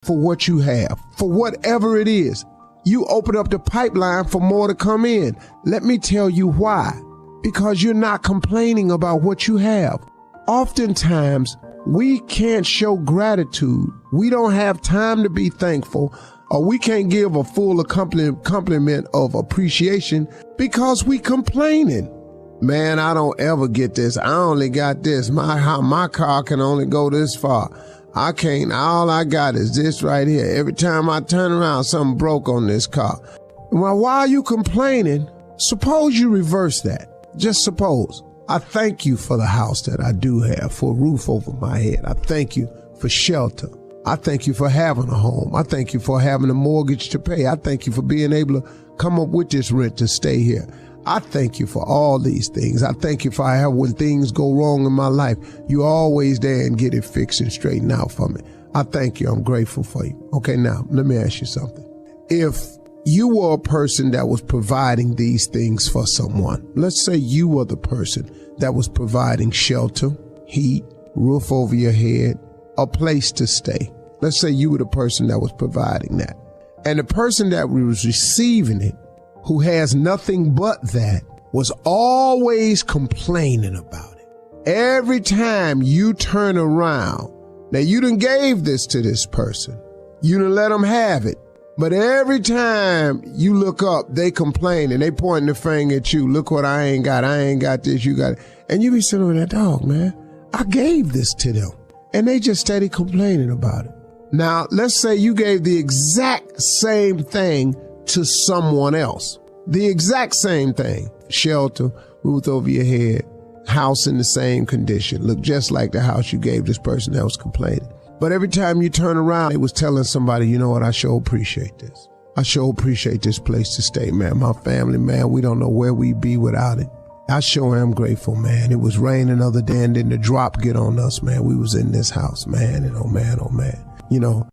for what you have, for whatever it is. You open up the pipeline for more to come in. Let me tell you why. Because you're not complaining about what you have. Oftentimes, we can't show gratitude. We don't have time to be thankful, or we can't give a full compliment of appreciation because we complaining. Man, I don't ever get this. I only got this. My car can only go this far. I can't. All I got is this right here. Every time I turn around, something broke on this car. Well, why are you complaining? Suppose you reverse that. Just suppose. I thank you for the house that I do have, for a roof over my head. I thank you for shelter. I thank you for having a home. I thank you for having a mortgage to pay. I thank you for being able to come up with this rent to stay here. I thank you for all these things. I thank you for how when things go wrong in my life, you're always there and get it fixed and straightened out for me. I thank you. I'm grateful for you. Okay, now, let me ask you something. If you were a person that was providing these things for someone, let's say you were the person that was providing shelter, heat, roof over your head, a place to stay. Let's say you were the person that was providing that. And the person that was receiving it, who has nothing but that, was always complaining about it. Every time you turn around, now you done gave this to this person. You done let them have it. But every time you look up, they complain and they pointing the finger at you. Look what I ain't got. I ain't got this. You got it. And you be sitting there, dog, man, I gave this to them. And they just steady complaining about it. Now, let's say you gave the exact same thing to someone else. The exact same thing. Shelter, roof over your head, house in the same condition. Look just like the house you gave this person that was complaining. But every time you turn around, it was telling somebody, you know what, I sure appreciate this. I sure appreciate this place to stay, man. My family, man, we don't know where we'd be without it. I sure am grateful, man. It was raining the other day and then the drop get on us, man. We was in this house, man, and oh man, you know.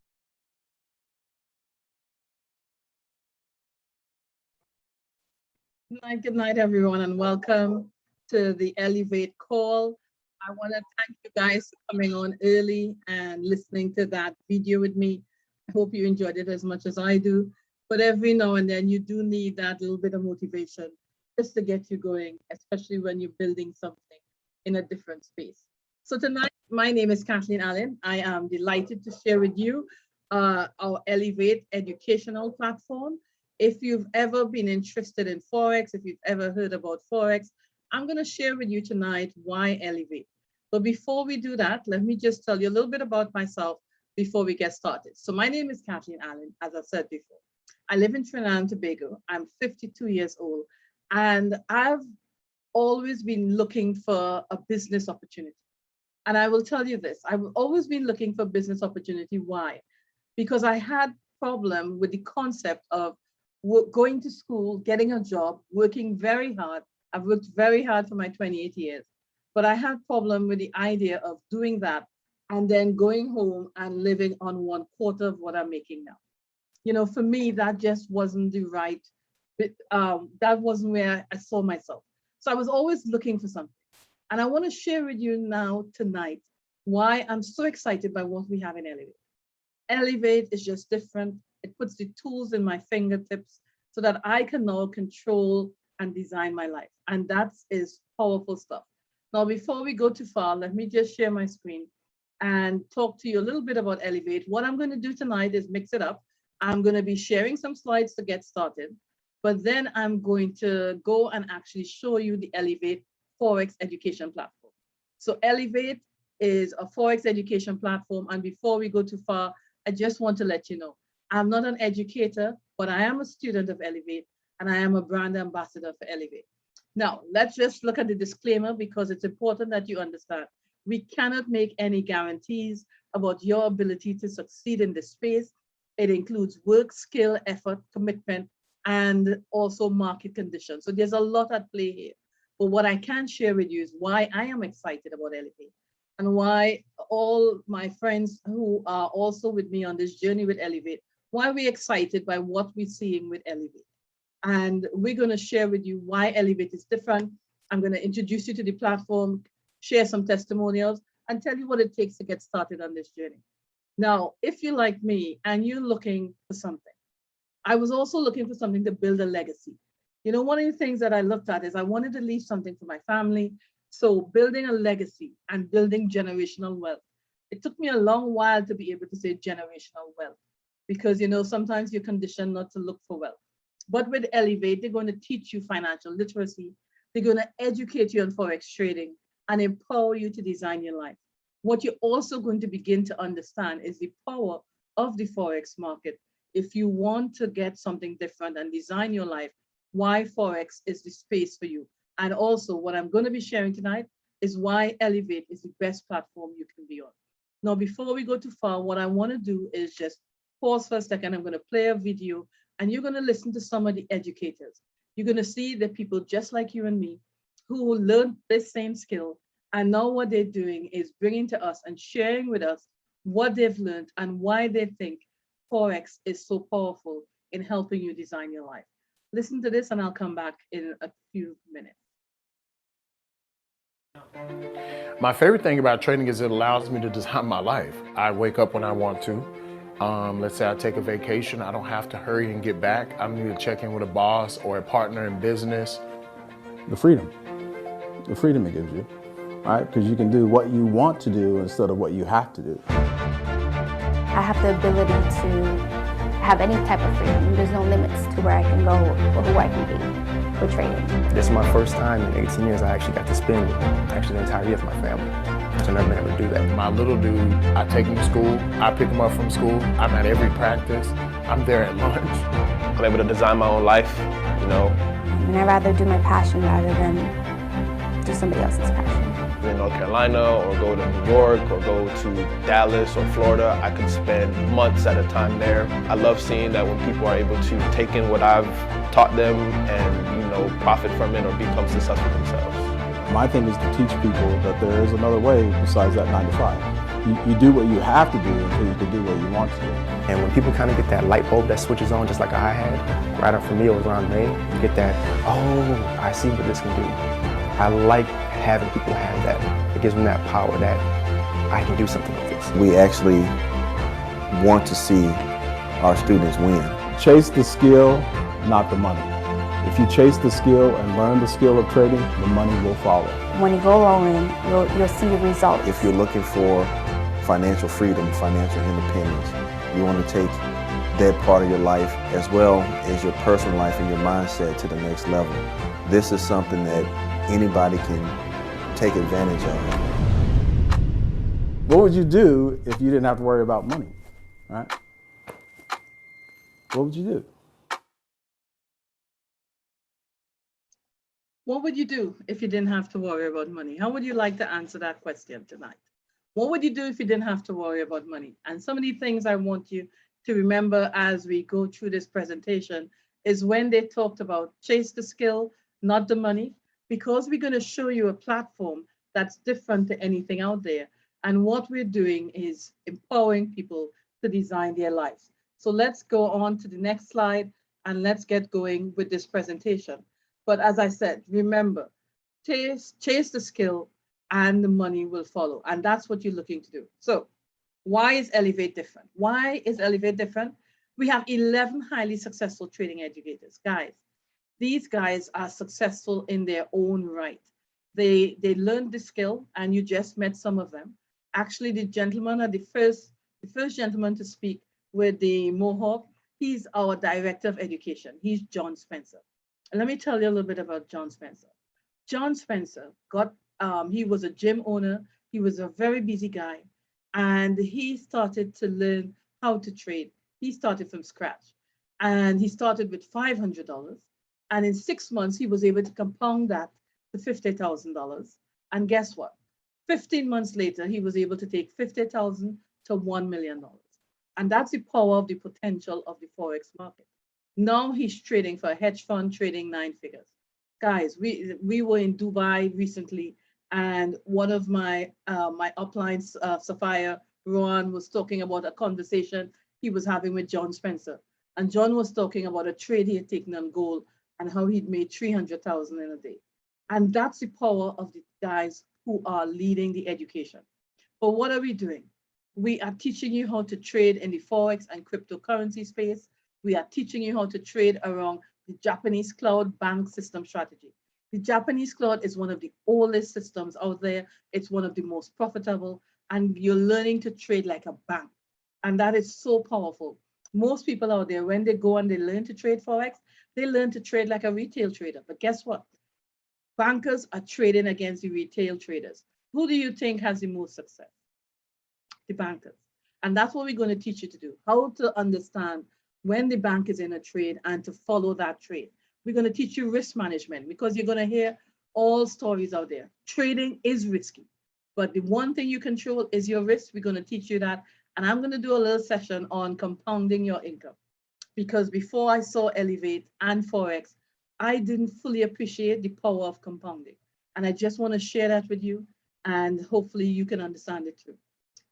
Good night, everyone, and welcome to the ELLEV8 call. I want to thank you guys for coming on early and listening to that video with me. I hope you enjoyed it as much as I do. But every now and then you do need that little bit of motivation just to get you going, especially when you're building something in a different space. So tonight, my name is Kathleen Allen. I am delighted to share with you our ELLEV8 educational platform. If you've ever been interested in Forex, if you've ever heard about Forex, I'm going to share with you tonight why ELLEV8. But before we do that, let me just tell you a little bit about myself before we get started. So my name is Kathleen Allen, as I said before. I live in Trinidad and Tobago. I'm 52 years old, and I've always been looking for a business opportunity. And I will tell you this, I've always been looking for business opportunity. Why? Because I had problem with the concept of going to school, getting a job, working very hard. I've worked very hard for my 28 years, but I had problem with the idea of doing that and then going home and living on 1/4 of what I'm making now. You know, for me, that just wasn't the right, that wasn't where I saw myself. So I was always looking for something. And I want to share with you now tonight why I'm so excited by what we have in ELLEV8. ELLEV8 is just different. It puts the tools in my fingertips so that I can now control and design my life. And that is powerful stuff. Now, before we go too far, let me just share my screen and talk to you a little bit about ELLEV8. What I'm going to do tonight is mix it up. I'm going to be sharing some slides to get started, but then I'm going to go and actually show you the ELLEV8 Forex education platform. So ELLEV8 is a Forex education platform. And before we go too far, I just want to let you know, I'm not an educator, but I am a student of ELLEV8 and I am a brand ambassador for ELLEV8. Now, let's just look at the disclaimer because it's important that you understand. We cannot make any guarantees about your ability to succeed in this space. It includes work, skill, effort, commitment, and also market conditions. So there's a lot at play here. But what I can share with you is why I am excited about ELLEV8 and why all my friends who are also with me on this journey with ELLEV8, why we're excited by what we're seeing with ELLEV8. And we're going to share with you why ELLEV8 is different. I'm going to introduce you to the platform, share some testimonials, and tell you what it takes to get started on this journey. Now, if you're like me and you're looking for something, I was also looking for something to build a legacy. One of the things that I looked at is I wanted to leave something for my family. So building a legacy and building generational wealth. It took me a long while to be able to say generational wealth because, sometimes you're conditioned not to look for wealth. But with Elevate, they're going to teach you financial literacy. They're going to educate you on Forex trading and empower you to design your life. What you're also going to begin to understand is the power of the Forex market. If you want to get something different and design your life, why Forex is the space for you. And also, what I'm going to be sharing tonight is why Elevate is the best platform you can be on. Now, before we go too far, what I want to do is just pause for a second. I'm going to play a video and you're going to listen to some of the educators. You're going to see the people just like you and me who learned this same skill. And now what they're doing is bringing to us and sharing with us what they've learned and why they think Forex is so powerful in helping you design your life. Listen to this and I'll come back in a few minutes. My favorite thing about trading is it allows me to design my life. I wake up when I want to. Let's say I take a vacation, I don't have to hurry and get back. I don't need to check in with a boss or a partner in business. The freedom it gives you, right? Because you can do what you want to do instead of what you have to do. I have the ability to have any type of freedom. There's no limits to where I can go or who I can be with trading. This is my first time in 18 years I actually got to spend the entire year with my family. So I've never been able to do that. My little dude, I take him to school, I pick him up from school, I'm at every practice, I'm there at lunch. I'm able to design my own life, And I'd rather do my passion rather than do somebody else's passion. In North Carolina or go to New York or go to Dallas or Florida, I could spend months at a time there. I love seeing that when people are able to take in what I've taught them and profit from it or become successful themselves. My thing is to teach people that there is another way besides that 9 to 5. You do what you have to do until you can do what you want to do. And when people kind of get that light bulb that switches on just like I had, right up for me, it was around May, you get that, oh, I see what this can do. I like having people have that. It gives them that power that I can do something with this. We actually want to see our students win. Chase the skill, not the money. If you chase the skill and learn the skill of trading, the money will follow. When you go all in, you'll see results. If you're looking for financial freedom, financial independence, you want to take that part of your life as well as your personal life and your mindset to the next level. This is something that anybody can take advantage of. What would you do if you didn't have to worry about money, right? What would you do? What would you do if you didn't have to worry about money? How would you like to answer that question tonight? What would you do if you didn't have to worry about money? And some of the things I want you to remember as we go through this presentation is when they talked about chase the skill, not the money, because we're going to show you a platform that's different to anything out there. And what we're doing is empowering people to design their lives. So let's go on to the next slide and let's get going with this presentation. But as I said, remember, chase the skill and the money will follow. And that's what you're looking to do. So why is Elevate different? Why is Elevate different? We have 11 highly successful trading educators. Guys, these guys are successful in their own right. They learned the skill and you just met some of them. Actually, the gentleman, the first gentleman to speak with the Mohawk, he's our director of education. He's John Spencer. And let me tell you a little bit about John Spencer. John Spencer he was a gym owner. He was a very busy guy. And he started to learn how to trade. He started from scratch. And he started with $500. And in 6 months, he was able to compound that to $50,000. And guess what? 15 months later, he was able to take $50,000 to $1 million. And that's the power of the potential of the Forex market. Now he's trading for a hedge fund, trading 9 figures. Guys, we were in Dubai recently, and one of my uplines, Sapphire, Rohan, was talking about a conversation he was having with John Spencer. And John was talking about a trade he had taken on gold and how he'd made $300,000 in a day. And that's the power of the guys who are leading the education. But what are we doing? We are teaching you how to trade in the Forex and cryptocurrency space. We are teaching you how to trade around the Japanese cloud bank system strategy. The Japanese cloud is one of the oldest systems out there. It's one of the most profitable, and you're learning to trade like a bank. And that is so powerful. Most people out there, when they go and they learn to trade Forex, they learn to trade like a retail trader. But guess what? Bankers are trading against the retail traders. Who do you think has the most success? The bankers. And that's what we're going to teach you to do, how to understand when the bank is in a trade and to follow that trade. We're going to teach you risk management, because you're going to hear all stories out there. Trading is risky, but the one thing you control is your risk. We're going to teach you that. And I'm going to do a little session on compounding your income, because before I saw ELLEV8 and Forex, I didn't fully appreciate the power of compounding. And I just want to share that with you, and hopefully you can understand it too.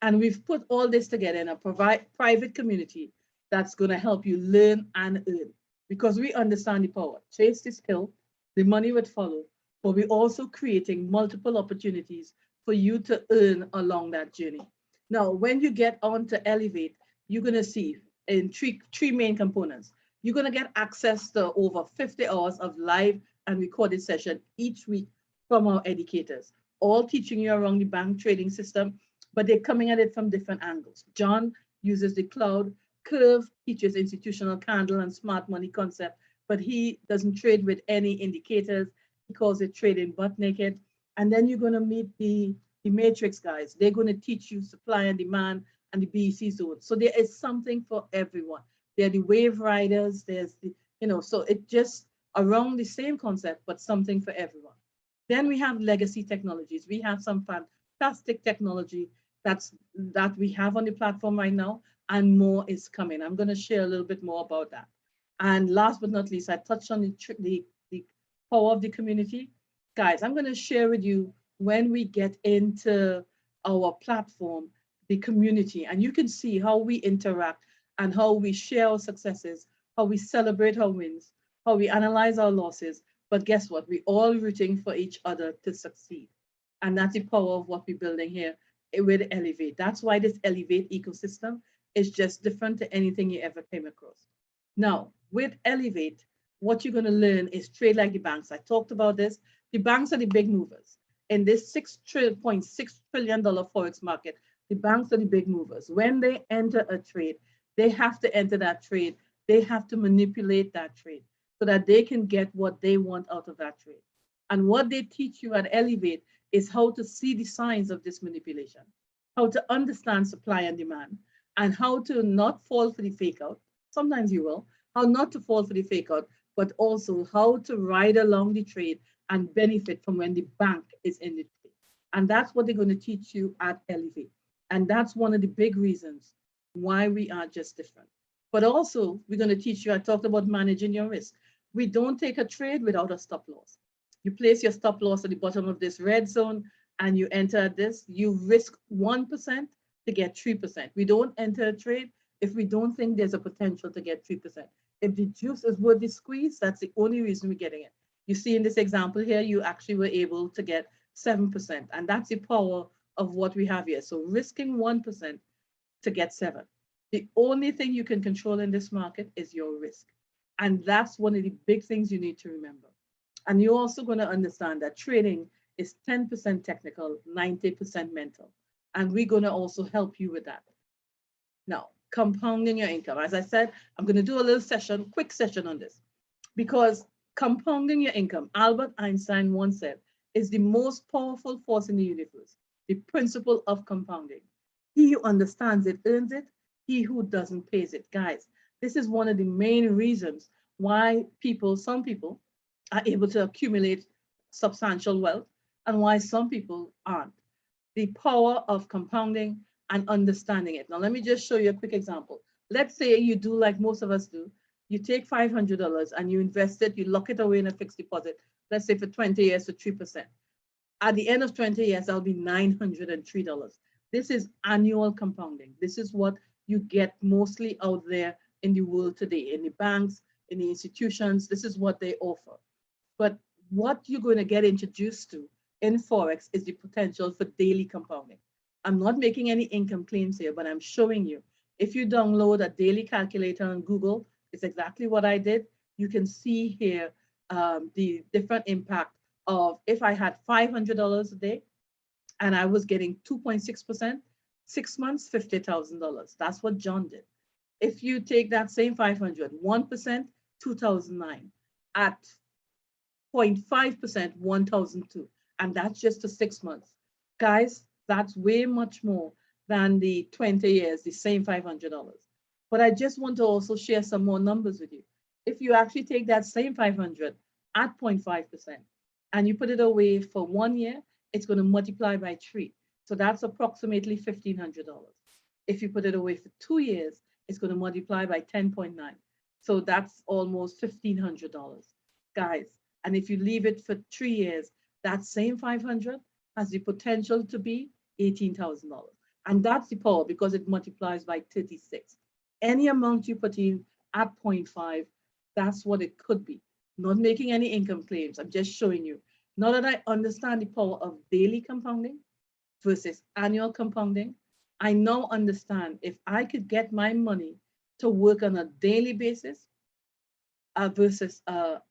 And we've put all this together in a private community that's going to help you learn and earn, because we understand the power. Chase the skill, the money would follow, but we're also creating multiple opportunities for you to earn along that journey. Now, when you get on to ELLEV8, you're going to see in three main components. You're going to get access to over 50 hours of live and recorded session each week from our educators, all teaching you around the bank trading system, but they're coming at it from different angles. John uses the cloud. Curve teaches institutional candle and smart money concept, but he doesn't trade with any indicators. He calls it trading butt naked. And then you're going to meet the matrix guys. They're going to teach you supply and demand and the BEC zone. So there is something for everyone. They're the wave riders. There's the, so it just around the same concept, but something for everyone. Then we have legacy technologies. We have some fantastic technology that we have on the platform right now, and more is coming. I'm going to share a little bit more about that. And last but not least, I touched on the power of the community. Guys, I'm going to share with you when we get into our platform, the community, and you can see how we interact and how we share our successes, how we celebrate our wins, how we analyze our losses. But guess what? We're all rooting for each other to succeed. And that's the power of what we're building here with ELLEV8. That's why this ELLEV8 ecosystem is just different to anything you ever came across. Now, with ELLEV8, what you're going to learn is trade like the banks. I talked about this. The banks are the big movers. In this $6.6 trillion Forex market, the banks are the big movers. When they enter a trade, they have to enter that trade. They have to manipulate that trade so that they can get what they want out of that trade. And what they teach you at ELLEV8 is how to see the signs of this manipulation, how to understand supply and demand, and how to not fall for the fake out. Sometimes you will, how not to fall for the fake out, but also how to ride along the trade and benefit from when the bank is in the trade. And that's what they're going to teach you at ELLEV8. And that's one of the big reasons why we are just different. But also, we're going to teach you, I talked about managing your risk. We don't take a trade without a stop loss. You place your stop loss at the bottom of this red zone and you enter this, you risk 1% to get 3%. We don't enter a trade if we don't think there's a potential to get 3%. If the juice is worth the squeeze, that's the only reason we're getting it. You see in this example here, you actually were able to get 7%. And that's the power of what we have here. So risking 1% to get 7. The only thing you can control in this market is your risk. And that's one of the big things you need to remember. And you're also going to understand that trading is 10% technical, 90% mental. And we're going to also help you with that. Now, compounding your income. As I said, I'm going to do a little session, quick session on this, because compounding your income, Albert Einstein once said, is the most powerful force in the universe, the principle of compounding. He who understands it earns it. He who doesn't pays it. Guys, this is one of the main reasons why some people are able to accumulate substantial wealth and why some people aren't. The power of compounding and understanding it. Now, let me just show you a quick example. Let's say you do like most of us do. You take $500 and you invest it, you lock it away in a fixed deposit, let's say for 20 years to 3%. At the end of 20 years, that'll be $903. This is annual compounding. This is what you get mostly out there in the world today, in the banks, in the institutions. This is what they offer. But what you're going to get introduced to in Forex is the potential for daily compounding. I'm not making any income claims here, but I'm showing you. If you download a daily calculator on Google, it's exactly what I did. You can see here the different impact of if I had $500 a day and I was getting 2.6%, 6 months, $50,000. That's what John did. If you take that same 500, 1%, 2009, at 0.5%, 1002, and that's just for 6 months. Guys, that's way much more than the 20 years, the same $500. But I just want to also share some more numbers with you. If you actually take that same 500 at 0.5% and you put it away for 1 year, it's going to multiply by 3. So that's approximately $1,500. If you put it away for 2 years, it's going to multiply by 10.9. So that's almost $1,500, guys. And if you leave it for 3 years, that same 500 has the potential to be $18,000. And that's the power because it multiplies by 36. Any amount you put in at 0.5, that's what it could be. Not making any income claims. I'm just showing you. Now that I understand the power of daily compounding versus annual compounding, I now understand if I could get my money to work on a daily basis versus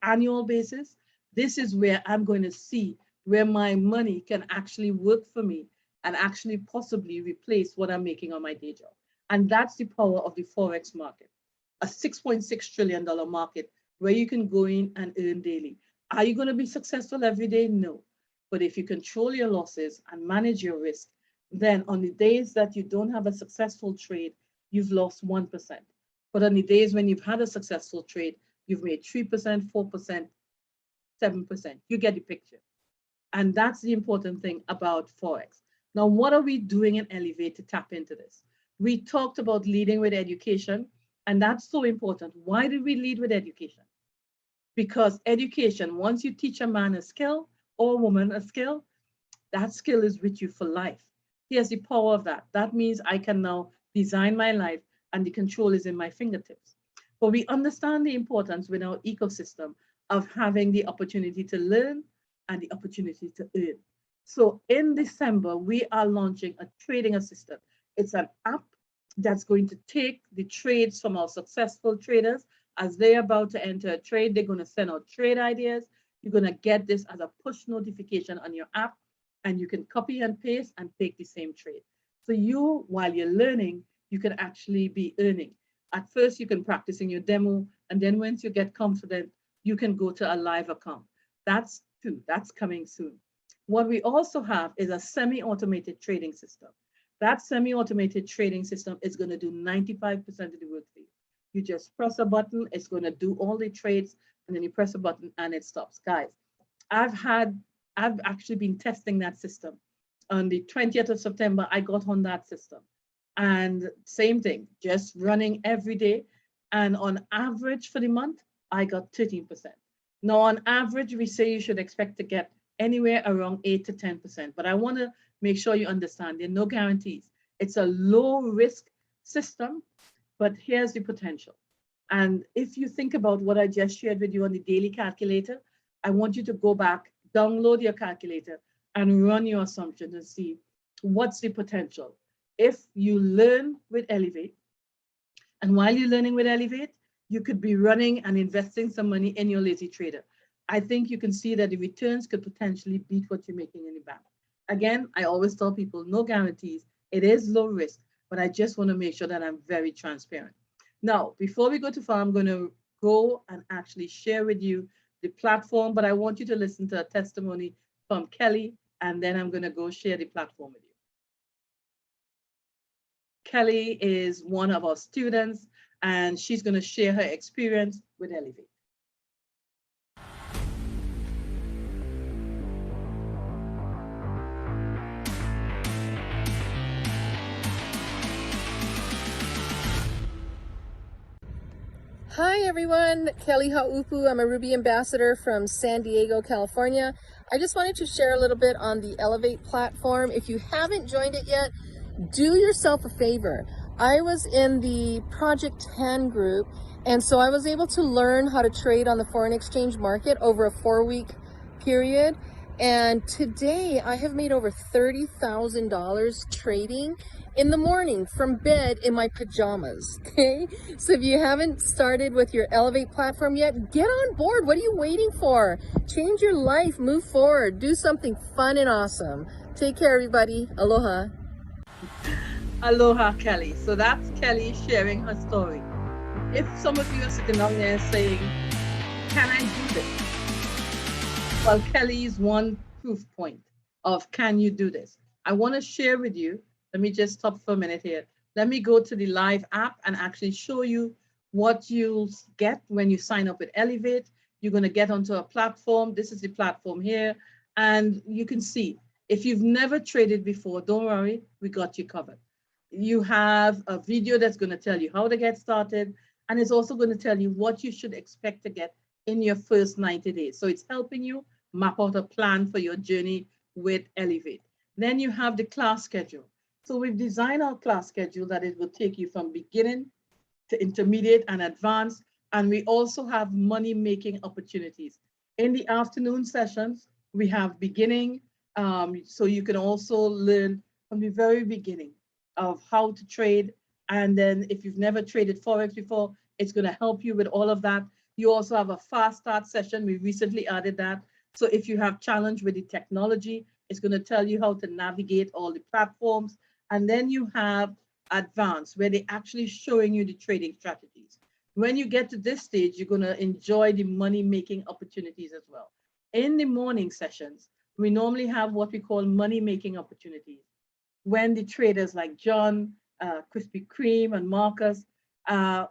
annual basis, this is where I'm going to see where my money can actually work for me and actually possibly replace what I'm making on my day job. And that's the power of the Forex market, a $6.6 trillion market where you can go in and earn daily. Are you going to be successful every day? No. But if you control your losses and manage your risk, then on the days that you don't have a successful trade, you've lost 1%. But on the days when you've had a successful trade, you've made 3%, 4%, 7%. You get the picture. And that's the important thing about Forex. Now, what are we doing in ELLEV8 to tap into this? We talked about leading with education, and that's so important. Why did we lead with education? Because education, once you teach a man a skill or a woman a skill, that skill is with you for life. Here's the power of that. That means I can now design my life and the control is in my fingertips. But we understand the importance with our ecosystem of having the opportunity to learn and the opportunity to earn. So in December, we are launching a trading assistant. It's an app that's going to take the trades from our successful traders. As they're about to enter a trade, they're going to send out trade ideas. You're going to get this as a push notification on your app, and you can copy and paste and take the same trade. So you, while you're learning, you can actually be earning. At first, you can practice in your demo, and then once you get confident, you can go to a live account. That's coming soon. What we also have is a semi-automated trading system. That semi-automated trading system is going to do 95% of the work for you. You just press a button, it's going to do all the trades, and then you press a button and it stops. Guys, I've actually been testing that system. On the 20th of September, I got on that system. And same thing, just running every day. And on average for the month, I got 13%. Now, on average, we say you should expect to get anywhere around 8 to 10%. But I want to make sure you understand there are no guarantees. It's a low risk system, but here's the potential. And if you think about what I just shared with you on the daily calculator, I want you to go back, download your calculator, and run your assumptions and see what's the potential. If you learn with ELLEV8, and while you're learning with ELLEV8, you could be running and investing some money in your Lazy Trader. I think you can see that the returns could potentially beat what you're making in the bank. Again, I always tell people, no guarantees. It is low risk, but I just want to make sure that I'm very transparent. Now, before we go too far, I'm going to go and actually share with you the platform, but I want you to listen to a testimony from Kelly, and then I'm going to go share the platform with you. Kelly is one of our students, and she's going to share her experience with ELLEV8. Hi everyone, Kelly Haupu. I'm a Ruby ambassador from San Diego, California. I just wanted to share a little bit on the ELLEV8 platform. If you haven't joined it yet, do yourself a favor. I was in the Project 10 group, and so I was able to learn how to trade on the foreign exchange market over a 4-week period. And today I have made over $30,000 trading in the morning from bed in my pajamas. Okay, so if you haven't started with your ELLEV8 platform yet, get on board. What are you waiting for? Change your life, move forward, do something fun and awesome. Take care, everybody. Aloha. Aloha, Kelly. So that's Kelly sharing her story. If some of you are sitting down there saying, can I do this? Well, Kelly is one proof point of can you do this? I want to share with you. Let me just stop for a minute here. Let me go to the live app and actually show you what you'll get when you sign up with ELLEV8. You're going to get onto a platform. This is the platform here. And you can see, if you've never traded before, don't worry, we got you covered. You have a video that's going to tell you how to get started. And it's also going to tell you what you should expect to get in your first 90 days. So it's helping you map out a plan for your journey with ELLEV8. Then you have the class schedule. So we've designed our class schedule that it will take you from beginning to intermediate and advanced. And we also have money-making opportunities. In the afternoon sessions, we have beginning. So you can also learn from the very beginning of how to trade. And then if you've never traded Forex before, it's going to help you with all of that. You also have a fast start session. We recently added that. So if you have challenge with the technology, it's going to tell you how to navigate all the platforms. And then you have advanced, where they're actually showing you the trading strategies. When you get to this stage, you're going to enjoy the money-making opportunities as well. In the morning sessions, we normally have what we call money-making opportunities. When the traders like John, Krispy Kreme, and Marcus,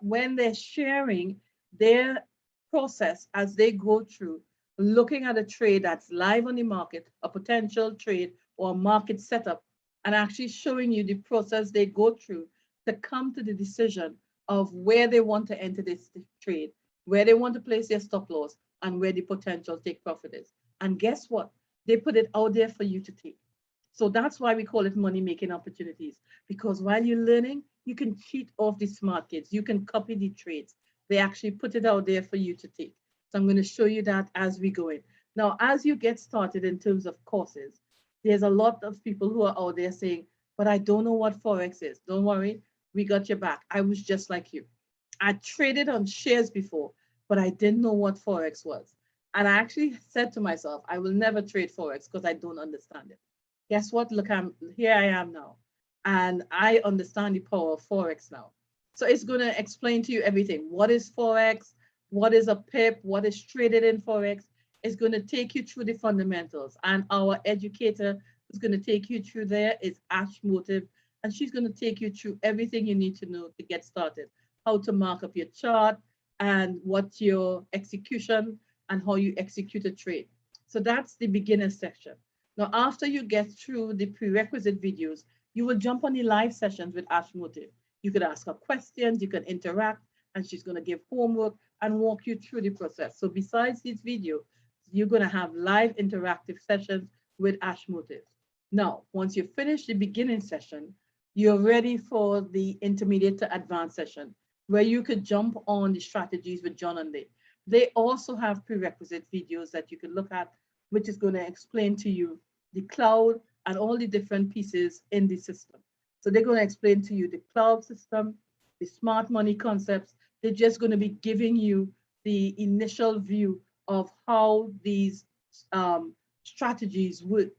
when they're sharing their process as they go through looking at a trade that's live on the market, a potential trade or a market setup, and actually showing you the process they go through to come to the decision of where they want to enter this trade, where they want to place their stop loss, and where the potential take profit is. And guess what? They put it out there for you to take. So that's why we call it money-making opportunities, because while you're learning, you can cheat off the smart kids. You can copy the trades. They actually put it out there for you to take. So I'm going to show you that as we go in. Now, as you get started in terms of courses, there's a lot of people who are out there saying, but I don't know what Forex is. Don't worry, we got your back. I was just like you. I traded on shares before, but I didn't know what Forex was. And I actually said to myself, I will never trade Forex because I don't understand it. Guess what? Look, here I am now. And I understand the power of Forex now. So it's going to explain to you everything. What is Forex? What is a pip? What is traded in Forex? It's going to take you through the fundamentals. And our educator who's going to take you through there is ICHIMOKU. And she's going to take you through everything you need to know to get started. How to mark up your chart and what's your execution and how you execute a trade. So that's the beginner section. Now, after you get through the prerequisite videos, you will jump on the live sessions with ICHIMOKU. You could ask her questions, you can interact, and she's going to give homework and walk you through the process. So besides this video, you're going to have live interactive sessions with ICHIMOKU. Now, once you finish the beginning session, you're ready for the intermediate to advanced session, where you could jump on the strategies with John and Lee. They also have prerequisite videos that you can look at, which is going to explain to you the cloud and all the different pieces in the system. So they're going to explain to you the cloud system, the smart money concepts. They're just going to be giving you the initial view of how these strategies work.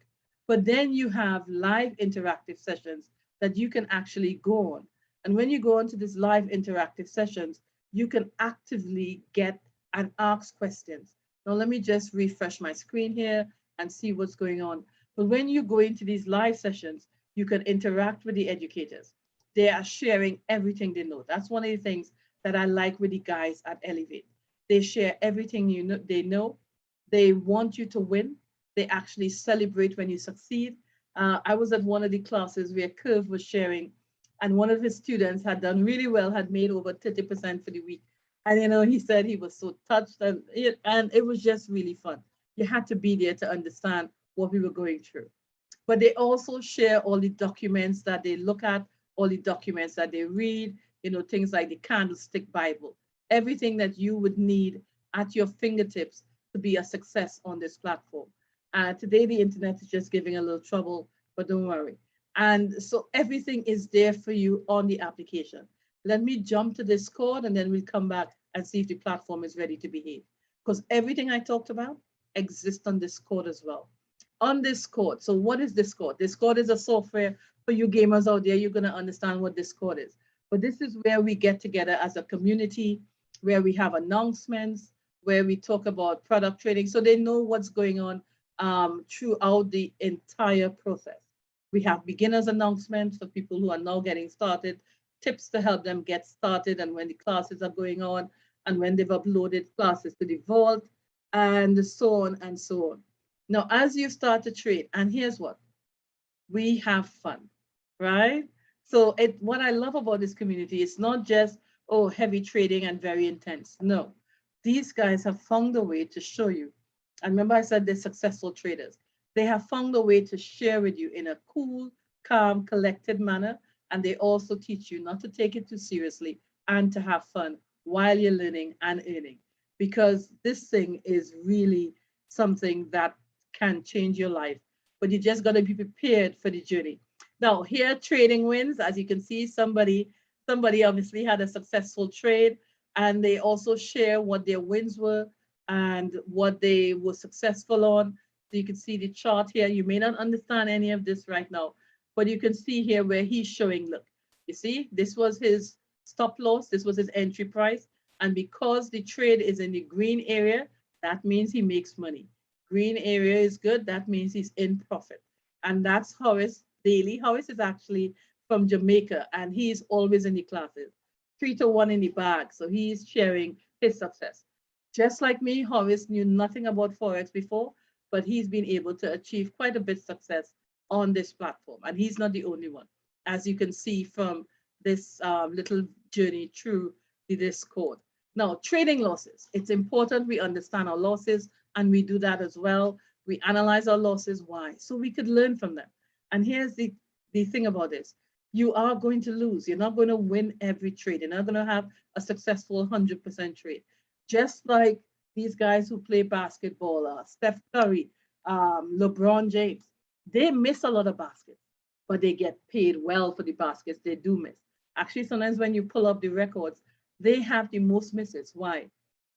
But then you have live interactive sessions that you can actually go on. And when you go into these live interactive sessions, you can actively get and ask questions. Now, let me just refresh my screen here and see what's going on. But when you go into these live sessions, you can interact with the educators. They are sharing everything they know. That's one of the things that I like with the guys at ELLEV8. They share everything they know. They want you to win. They actually celebrate when you succeed. I was at one of the classes where Curve was sharing, and one of his students had done really well, had made over 30% for the week. And he said he was so touched, and it was just really fun. You had to be there to understand what we were going through. But they also share all the documents that they look at, all the documents that they read, things like the Candlestick Bible, everything that you would need at your fingertips to be a success on this platform. Today, the internet is just giving a little trouble, but don't worry. And so everything is there for you on the application. Let me jump to Discord and then we'll come back and see if the platform is ready to behave. Because everything I talked about exists on Discord as well. On Discord, so what is Discord? Discord is a software for you gamers out there. You're going to understand what Discord is. But this is where we get together as a community, where we have announcements, where we talk about product trading, so they know what's going on throughout the entire process. We have beginners announcements for people who are now getting started, tips to help them get started and when the classes are going on and when they've uploaded classes to the vault and so on and so on. Now, as you start to trade, and here's what, we have fun, right? So what I love about this community, it's not just, oh, heavy trading and very intense. No, these guys have found a way to show you. And remember I said they're successful traders. They have found a way to share with you in a cool, calm, collected manner. And they also teach you not to take it too seriously and to have fun while you're learning and earning. Because this thing is really something that can change your life. But you just got to be prepared for the journey. Now, here, trading wins. As you can see, somebody obviously had a successful trade, and they also share what their wins were and what they were successful on. So you can see the chart here. You may not understand any of this right now, but you can see here where he's showing, look, you see, this was his stop loss, this was his entry price. And because the trade is in the green area, that means he makes money. Green area is good, that means he's in profit. And that's Horace Daly. Horace is actually from Jamaica, and he's always in the classes. 3 to 1 in the bag, so he's sharing his success. Just like me, Horace knew nothing about Forex before, but he's been able to achieve quite a bit of success on this platform. And he's not the only one, as you can see from this little journey through the Discord. Now, trading losses. It's important we understand our losses, and we do that as well. We analyze our losses. Why? So we could learn from them. And here's the thing about this. You are going to lose. You're not going to win every trade. You're not going to have a successful 100% trade. Just like these guys who play basketball, Steph Curry, LeBron James, they miss a lot of baskets, but they get paid well for the baskets they do miss. Actually, sometimes when you pull up the records, they have the most misses. Why?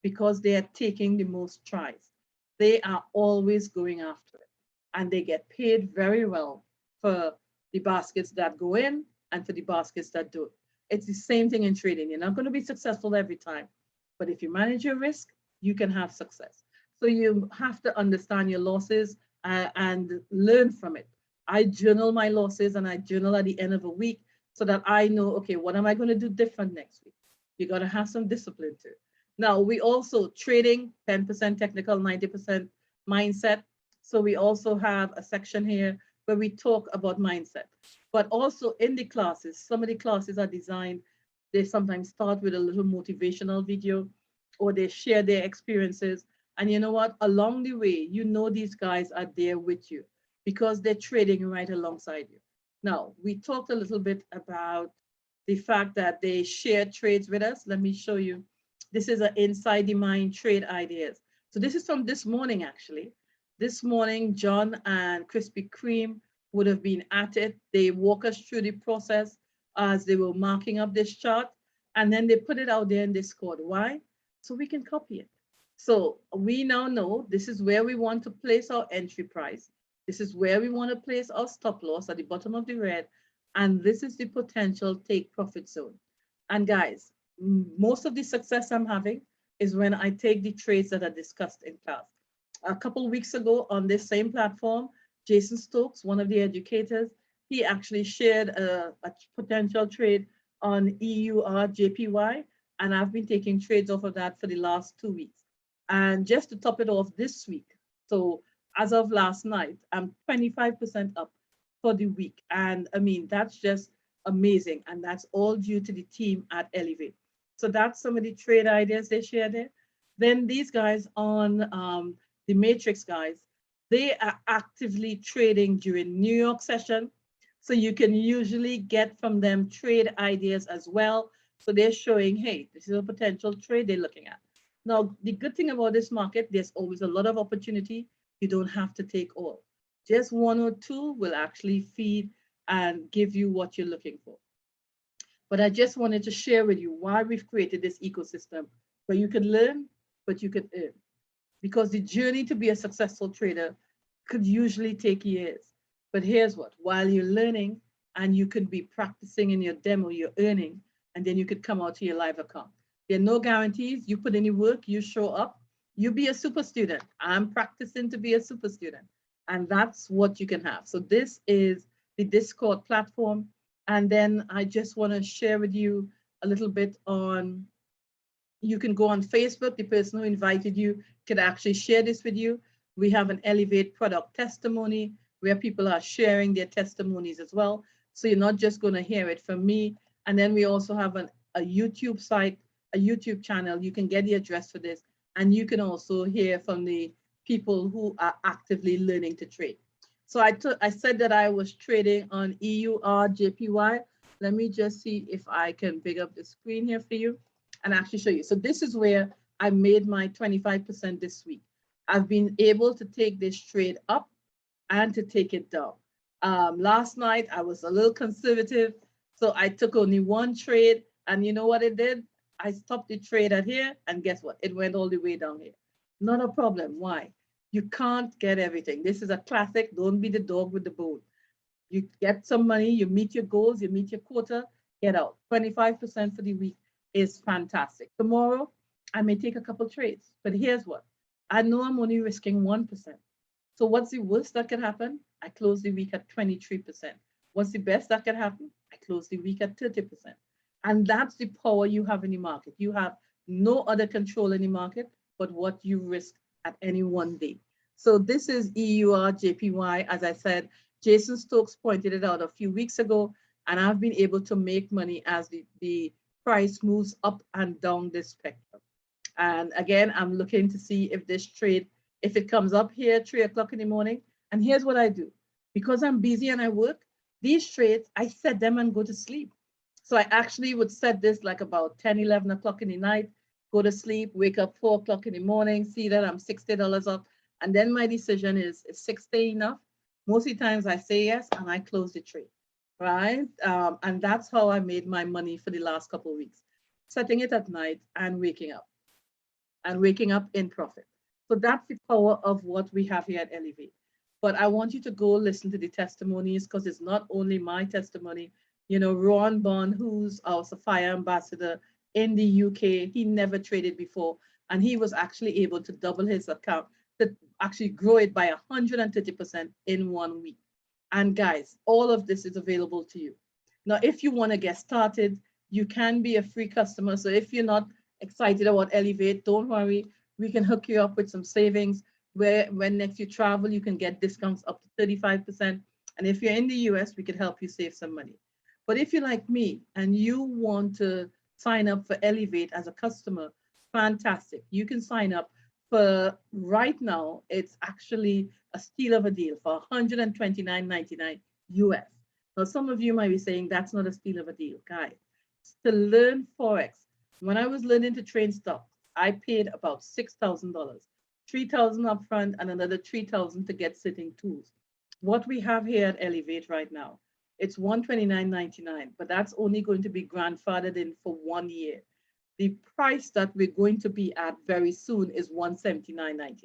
Because they are taking the most tries. They are always going after it, and they get paid very well for the baskets that go in and for the baskets that don't. It's the same thing in trading. You're not going to be successful every time, but if you manage your risk, you can have success. So you have to understand your losses and learn from it. I journal my losses, and I journal at the end of a week so that I know, okay, what am I going to do different next week? You got to have some discipline too. Now, we also trading 10% technical, 90% mindset. So we also have a section here where we talk about mindset. But also in the classes, some of the classes are designed, they sometimes start with a little motivational video, or they share their experiences. And you know what? Along the way, you know these guys are there with you because they're trading right alongside you. Now, we talked a little bit about the fact that they share trades with us. Let me show you. This is an Inside the Mind trade ideas. So this is from this morning, actually. This morning, John and Krispy Kreme would have been at it. They walk us through the process as they were marking up this chart, and then they put it out there in Discord. Why? So we can copy it. So we now know this is where we want to place our entry price. This is where we want to place our stop loss at the bottom of the red. And this is the potential take profit zone. And guys, most of the success I'm having is when I take the trades that are discussed in class. A couple of weeks ago on this same platform, Jason Stokes, one of the educators, he actually shared a potential trade on EUR JPY, and I've been taking trades off of that for the last 2 weeks. And just to top it off this week, so as of last night, I'm 25% up for the week. And I mean, that's just amazing. And that's all due to the team at ELLEV8. So that's some of the trade ideas they share there. Then these guys on the Matrix guys, they are actively trading during New York session. So you can usually get from them trade ideas as well. So they're showing, hey, this is a potential trade they're looking at. Now, the good thing about this market, there's always a lot of opportunity. You don't have to take all. Just one or two will actually feed and give you what you're looking for. But I just wanted to share with you why we've created this ecosystem where you can learn, but you can earn. Because the journey to be a successful trader could usually take years. But here's what, while you're learning and you could be practicing in your demo, you're earning, and then you could come out to your live account. There are no guarantees. You put in your work, you show up, you be a super student. I'm practicing to be a super student. And that's what you can have. So this is the Discord platform. And then I just want to share with you a little bit on, you can go on Facebook. The person who invited you could actually share this with you. We have an ELLEV8 product testimony where people are sharing their testimonies as well. So you're not just going to hear it from me. And then we also have a YouTube site, a YouTube channel. You can get the address for this. And you can also hear from the people who are actively learning to trade. So I said that I was trading on EURJPY. Let me just see if I can big up the screen here for you and actually show you. So this is where I made my 25% this week. I've been able to take this trade up and to take it down. Last night, I was a little conservative. So I took only one trade, and you know what it did? I stopped the trade at here, and guess what? It went all the way down here. Not a problem. Why? You can't get everything. This is a classic. Don't be the dog with the bone. You get some money, you meet your goals, you meet your quota, get out. 25% for the week is fantastic. Tomorrow, I may take a couple trades, but here's what. I know I'm only risking 1%. So what's the worst that can happen? I close the week at 23%. What's the best that can happen? I close the week at 30%. And that's the power you have in the market. You have no other control in the market but what you risk at any one day. So this is EURJPY. As I said, Jason Stokes pointed it out a few weeks ago, and I've been able to make money as the price moves up and down this spectrum. And again, I'm looking to see if this trade, if it comes up here 3 o'clock in the morning. And here's what I do. Because I'm busy and I work, these trades, I set them and go to sleep. So I actually would set this like about 10, 11 o'clock in the night, go to sleep, wake up 4 o'clock in the morning, see that I'm $60 up. And then my decision is 60 enough? Most of the times I say yes, and I close the trade, right? And that's how I made my money for the last couple of weeks, setting it at night and waking up in profit. So that's the power of what we have here at ELLEV8. But I want you to go listen to the testimonies, because it's not only my testimony. You know, Ron Bond, who's our Sapphire ambassador in the UK, he never traded before, and he was actually able to double his account, to actually grow it by 130% in 1 week. And guys, all of this is available to you. Now, if you want to get started, you can be a free customer. So if you're not excited about ELLEV8, don't worry. We can hook you up with some savings where when next you travel, you can get discounts up to 35%. And if you're in the US, we could help you save some money. But if you're like me and you want to sign up for ELLEV8 as a customer, fantastic. You can sign up for right now. It's actually a steal of a deal for $129.99 US. Now, some of you might be saying that's not a steal of a deal. Guys, to learn Forex, when I was learning to trade stocks, I paid about $6,000, $3,000 upfront and another $3,000 to get sitting tools. What we have here at ELLEV8 right now, it's $129.99, but that's only going to be grandfathered in for 1 year. The price that we're going to be at very soon is $179.99.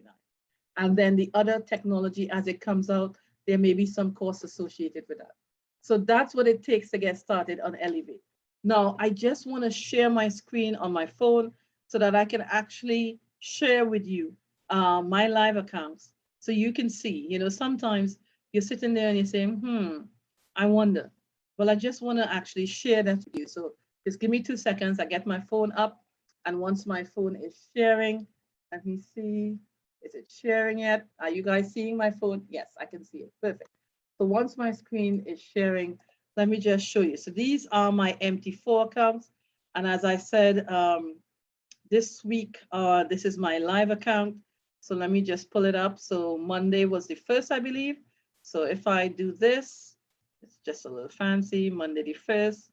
And then the other technology, as it comes out, there may be some costs associated with that. So that's what it takes to get started on ELLEV8. Now, I just want to share my screen on my phone so that I can actually share with you my live accounts so you can see. You know, sometimes you're sitting there and you're saying, I wonder. Well, I just want to actually share that with you. So just give me 2 seconds. I get my phone up, and once my phone is sharing, let me see. Is it sharing yet? Are you guys seeing my phone? Yes, I can see it. Perfect. So once my screen is sharing, let me just show you. So these are my MT4 accounts. And as I said, this week, this is my live account. So let me just pull it up. So Monday was the 1st, I believe. So if I do this, it's just a little fancy, Monday the 1st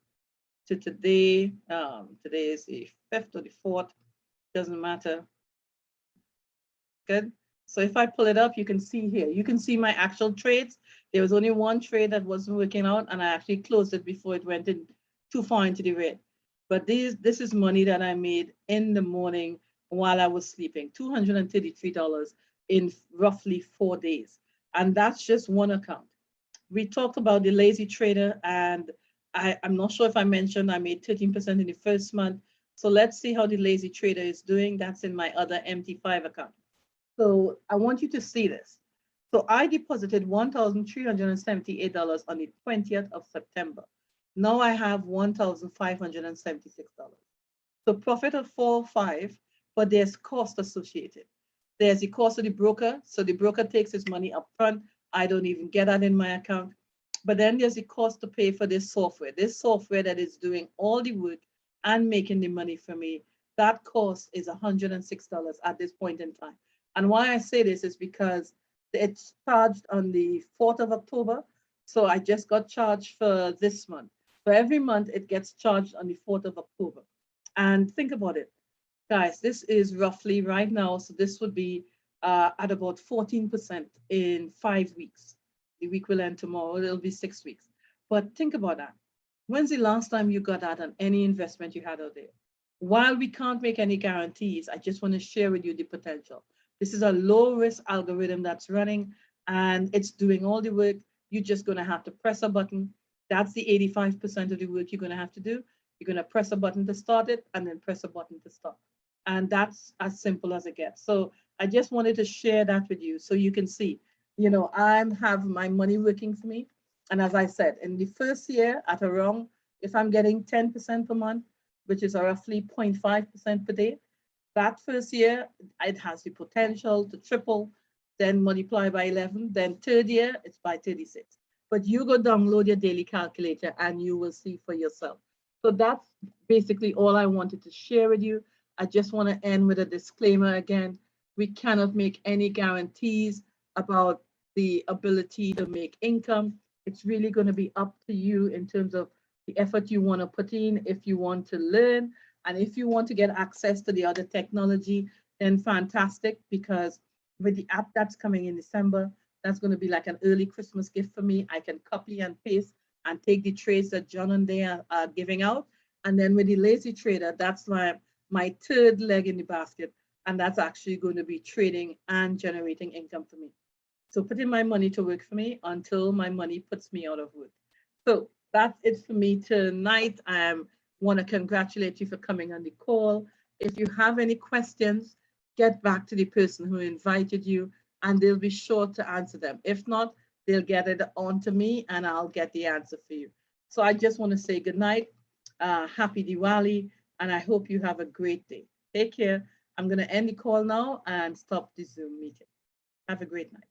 to today. Today is the 5th or the 4th, doesn't matter. Good. So if I pull it up, you can see here, you can see my actual trades. There was only one trade that wasn't working out, and I actually closed it before it went in too far into the red. But this is money that I made in the morning while I was sleeping, $233 in roughly 4 days. And that's just one account. We talked about the lazy trader, and I'm not sure if I mentioned I made 13% in the first month. So let's see how the lazy trader is doing. That's in my other MT5 account. So I want you to see this. So I deposited $1,378 on the 20th of September. Now I have $1,576. So profit of 405, but there's cost associated. There's the cost of the broker. So the broker takes his money up front. I don't even get that in my account. But then there's the cost to pay for this software that is doing all the work and making the money for me. That cost is $106 at this point in time. And why I say this is because it's charged on the 4th of October. So I just got charged for this month. So every month it gets charged on the 4th of October. And think about it, guys, this is roughly right now. So this would be at about 14% in 5 weeks. The week will end tomorrow, it'll be 6 weeks. But think about that. When's the last time you got that on any investment you had out there? While we can't make any guarantees, I just want to share with you the potential. This is a low risk algorithm that's running and it's doing all the work. You're just going to have to press a button. That's the 85% of the work you're going to have to do. You're going to press a button to start it and then press a button to stop. And that's as simple as it gets. So I just wanted to share that with you so you can see, you know, I have my money working for me. And as I said, in the first year at around, if I'm getting 10% per month, which is roughly 0.5% per day, that first year, it has the potential to triple, then multiply by 11, then third year, it's by 36. But you go download your daily calculator and you will see for yourself. So that's basically all I wanted to share with you. I just want to end with a disclaimer again. We cannot make any guarantees about the ability to make income. It's really going to be up to you in terms of the effort you want to put in, if you want to learn, and if you want to get access to the other technology, then fantastic, because with the app that's coming in December, that's going to be like an early Christmas gift for me. I can copy and paste and take the trades that John and they are giving out. And then with the lazy trader, that's my third leg in the basket. And that's actually going to be trading and generating income for me. So putting my money to work for me until my money puts me out of work. So that's it for me tonight. I want to congratulate you for coming on the call. If you have any questions, get back to the person who invited you and they'll be sure to answer them. If not, they'll get it on to me and I'll get the answer for you. So I just want to say good night, happy Diwali, and I hope you have a great day. Take care. I'm going to end the call now and stop the Zoom meeting. Have a great night.